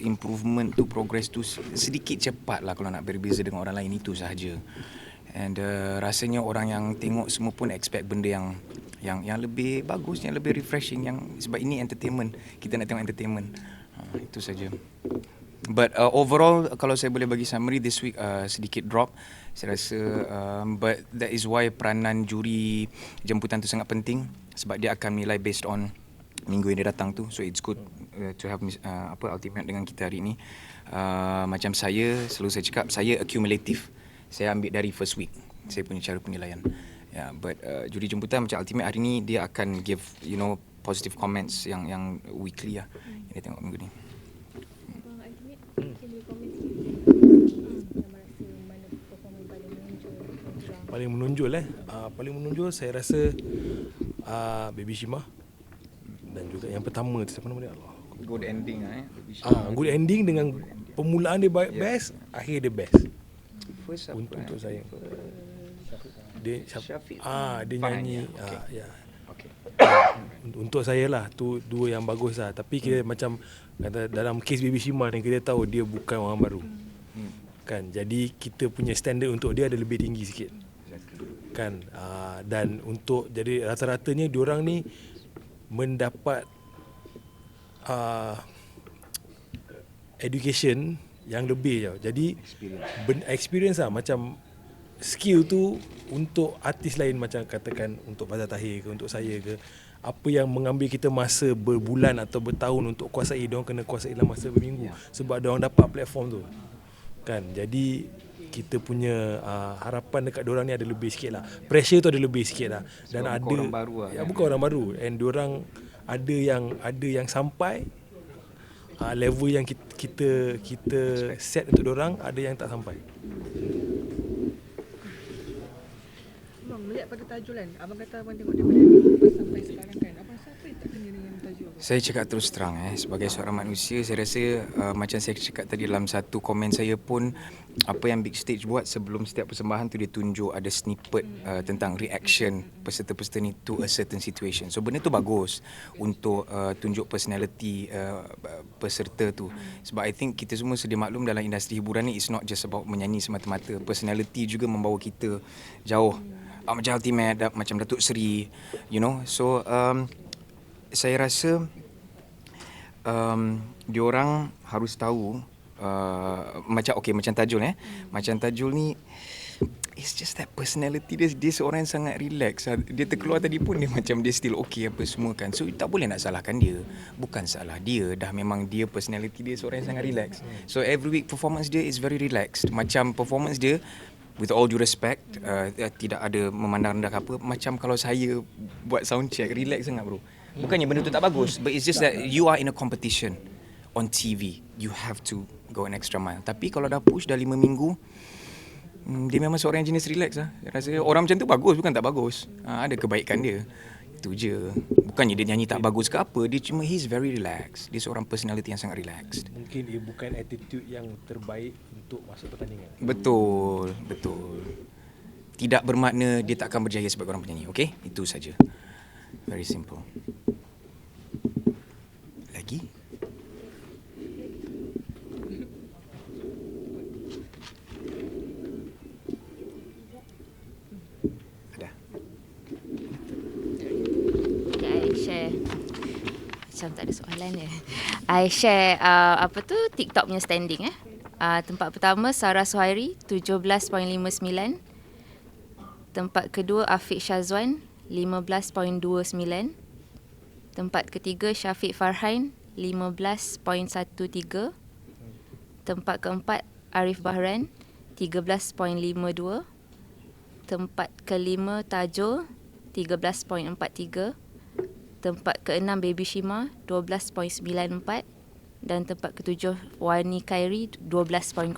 improvement tu, progress tu sedikit cepat lah kalau nak berbeza dengan orang lain, itu sahaja. And rasanya orang yang tengok semua pun expect benda yang lebih bagus, yang lebih refreshing, yang sebab ini entertainment, kita nak tengok entertainment. Itu saja. But overall, kalau saya boleh bagi summary, this week sedikit drop saya rasa, but that is why peranan juri jemputan tu sangat penting, sebab dia akan nilai based on minggu yang dia datang tu. So it's good to have ultimate dengan kita hari ni. Macam saya selalu saya cakap, saya accumulative, saya ambil dari first week saya punya cara penilaian. But juri jemputan macam ultimate hari ni, dia akan give positive comments yang weekly lah, yang dia tengok minggu ni. Paling menonjol saya rasa Baby Shima, dan juga yang pertama tu siapa nama dia, Allah, Good ending good ending dengan permulaan dia best, akhir dia best. First untuk saya dia Syafiq dia nyanyi Okay. Untuk saya lah tu dua yang bagus lah. Tapi kita macam kata dalam kes Baby Shima ni, kita tahu dia bukan orang baru kan, jadi kita punya standard untuk dia ada lebih tinggi sikit kan. Dan untuk jadi rata-ratanya diorang ni mendapat education yang lebih tau. Jadi experience lah, macam skill tu untuk artis lain, macam katakan untuk Fazal Tahir ke, untuk saya ke, apa yang mengambil kita masa berbulan atau bertahun untuk kuasai, diorang kena kuasai dalam masa berminggu, sebab diorang dapat platform tu kan. Jadi kita punya harapan dekat diorang ni ada lebih sikit lah, pressure tu ada lebih sikit lah. Dan sebab ada bukan orang baru lah, bukan orang baru, and diorang ada yang sampai level yang kita set untuk diorang, ada yang tak sampai. Melihat pada Tajul kan, abang kata abang tengok daripada dulu sampai sekarang kan, abang siapa yang tak kena dengan Tajul? Saya cakap terus terang, sebagai seorang manusia, saya rasa macam saya cakap tadi dalam satu komen saya pun, apa yang Big Stage buat sebelum setiap persembahan tu, dia tunjuk ada snippet tentang reaction peserta-peserta ni to a certain situation. So benda tu bagus untuk tunjuk personality peserta tu. Sebab I think kita semua sedia maklum dalam industri hiburan ni, it's not just about menyanyi semata-mata, personality juga membawa kita jauh. Macam Ultimate, macam Datuk Seri, so saya rasa diorang harus tahu, macam Tajul macam Tajul ni, it's just that personality dia seorang yang sangat relax. Dia terkeluar tadi pun dia macam dia still okay apa semua kan. So tak boleh nak salahkan dia, bukan salah dia, dah memang dia personality dia seorang yang sangat relax. So every week performance dia is very relaxed. Macam performance dia, with all due respect, tidak ada memandang rendah apa, macam kalau saya buat sound check, relax sangat bro. Bukannya benda tu tak bagus, but it's just that you are in a competition on TV, you have to go an extra mile. Tapi kalau dah push dah 5 minggu, dia memang seorang yang jenis relax lah. Rasa orang macam tu bagus, bukan tak bagus. Ada kebaikan dia, itu je. Bukannya dia nyanyi tak bagus ke apa, dia cuma he's very relaxed. Dia seorang personality yang sangat relaxed. Mungkin dia bukan attitude yang terbaik untuk masuk pertandingan. Betul. Tidak bermakna dia tak akan berjaya sebagai orang penyanyi. Okay, itu saja. Very simple. Lagi? Ada? I share. Macam tak ada soalan je. I share TikTok punya standing tempat pertama Sarah Suhairi 17.59. Tempat kedua Afiq Syazwan 15.29. Tempat ketiga Syafiq Farhan 15.13. Tempat keempat Arif Bahran 13.52. Tempat kelima Tajul 13.43. Tempat keenam Baby Shima 12.94. Dan tempat ketujuh Wani Khairi 12.09.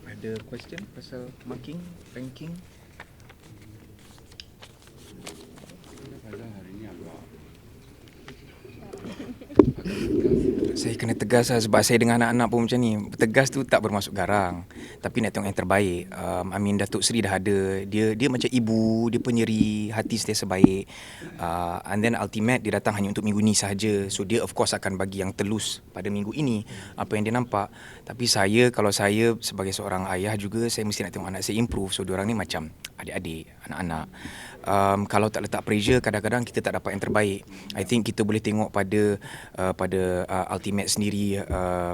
Ada question pasal marking, ranking? Saya kena tegas lah sebab saya dengan anak-anak pun macam ni. Tegas tu tak bermaksud garang. Tapi nak tengok yang terbaik. I mean Datuk Seri dah ada. Dia macam ibu, dia penyeri, hati sentiasa baik. And then ultimate dia datang hanya untuk minggu ni sahaja. So dia of course akan bagi yang telus pada minggu ini apa yang dia nampak. Tapi kalau saya sebagai seorang ayah juga, saya mesti nak tengok anak saya improve. So diorang ni macam adik-adik, anak-anak. Kalau tak letak pressure, kadang-kadang kita tak dapat yang terbaik. I think kita boleh tengok pada ultimate sendiri,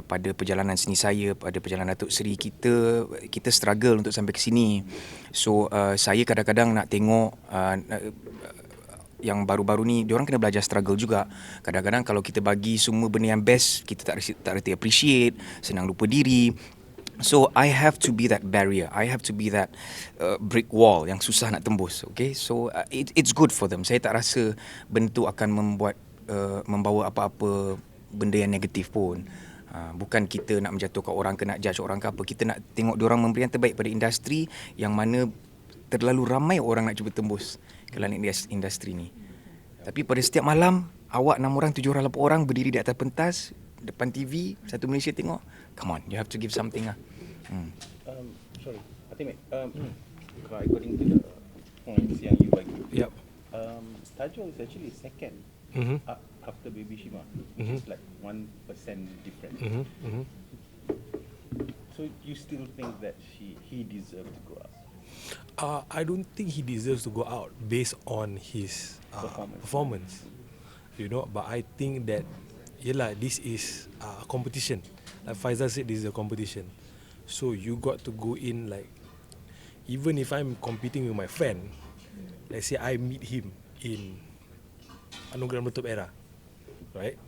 pada perjalanan seni saya, pada perjalanan Datuk Seri kita struggle untuk sampai ke sini. So saya kadang-kadang nak tengok yang baru-baru ni diorang kena belajar struggle juga. Kadang-kadang kalau kita bagi semua benda yang best, kita tak reti appreciate, senang lupa diri. So I have to be that barrier. I have to be that brick wall yang susah nak tembus. Okay, so it's good for them. Saya tak rasa benda tu akan membawa apa-apa benda yang negatif pun. Bukan kita nak menjatuhkan orang ke nak judge orang ke apa. Kita nak tengok diorang memberi yang terbaik pada industri yang mana terlalu ramai orang nak cuba tembus ke dalam industri ni. Tapi pada setiap malam awak 6 orang, 7 orang, 8 orang berdiri di atas pentas depan TV, satu Malaysia tengok. Come on, you have to give something lah. Sorry, Ultimate. According to the points yang you bagi, Yep. Tajul is actually second after Baby Shima, which is like 1% difference. So you still think that he deserves to go up? I don't think he deserves to go out based on his performance. You know, but I think that this is a competition. Like Faizal said, this is a competition. So you got to go in like, even if I'm competing with my friend, let's say I meet him in Anugerah Meletup Era, right?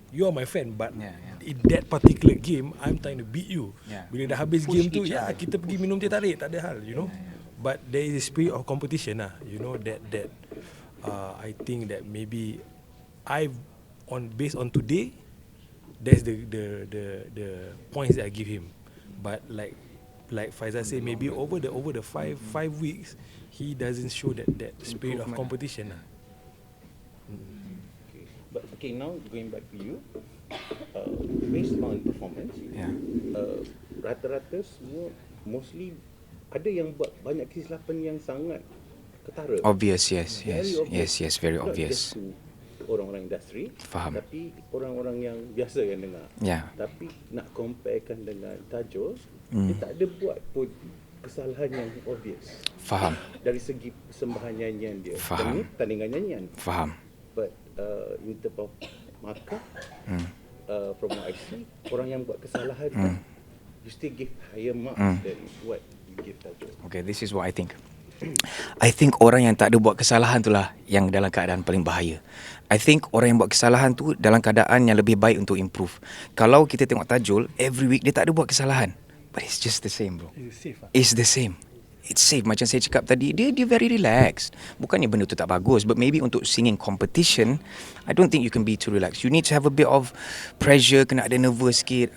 You are my friend, but in that particular game, I'm trying to beat you. Bila dah habis game tu, kita pergi minum teh tarik, tak ada hal, you know. But there is a spirit of competition lah, you know, that I think that maybe based on today, that's the points that I give him. But like Faizal said, maybe over the five weeks, he doesn't show that spirit of competition lah. But okay, now going back to you, based on performance, rata-rata semua mostly ada yang buat banyak kesilapan yang sangat ketara. Obvious, yes, very Not obvious. just to orang-orang industri, Faham. tapi orang-orang yang biasa yang dengar. Tapi nak comparekan dengan Tajul, dia tak ada buat pun kesalahan yang obvious. Faham. Dari segi persembahan nyanyian dia. Faham. Dan ni tandingan nyanyian. Faham. But in terms of markah, from what I see, orang yang buat kesalahan tu, you still give higher marks than what you give Tajul. Okay, this is what I think. I think orang yang tak ada buat kesalahan itulah yang dalam keadaan paling bahaya. I think orang yang buat kesalahan tu dalam keadaan yang lebih baik untuk improve. Kalau kita tengok Tajul, every week dia tak ada buat kesalahan. But it's just the same, bro. It's the same. It's safe. Macam saya cakap tadi, dia very relaxed. Bukannya benda tu tak bagus, but maybe untuk singing competition, I don't think you can be too relaxed. You need to have a bit of pressure, kena ada nervous sikit.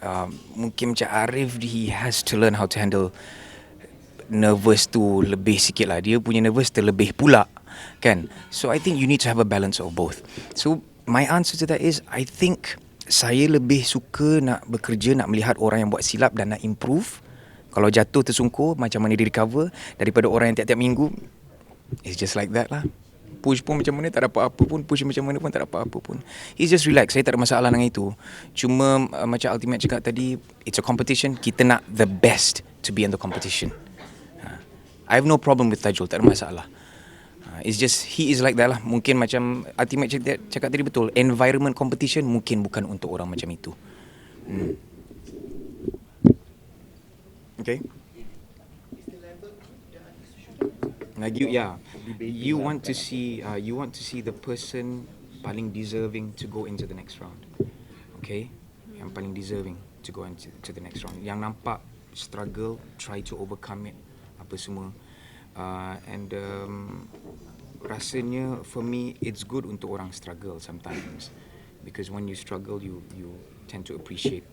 Mungkin macam Arif, he has to learn how to handle nervous tu lebih sikit lah. Dia punya nervous terlebih pula, kan? So I think you need to have a balance of both. So my answer to that is, I think saya lebih suka nak bekerja, nak melihat orang yang buat silap dan nak improve. Kalau jatuh tersungkur, macam mana dia recover, daripada orang yang tiap-tiap minggu. It's just like that lah. Push pun macam mana tak dapat apa pun, push macam mana pun tak dapat apa pun. He's just relax. Saya tak ada masalah dengan itu. Cuma macam Ultimate cakap tadi, it's a competition. Kita nak the best to be in the competition. I have no problem with Tajul, tak ada masalah. It's just he is like that lah. Mungkin macam Ultimate cakap tadi betul, environment competition mungkin bukan untuk orang macam itu. Okay. You want to see the person paling deserving to go into the next round. Okay, yang paling deserving to go into the next round. Yang nampak struggle, try to overcome it, apa semua. And rasanya for me it's good untuk orang struggle sometimes, because when you struggle you tend to appreciate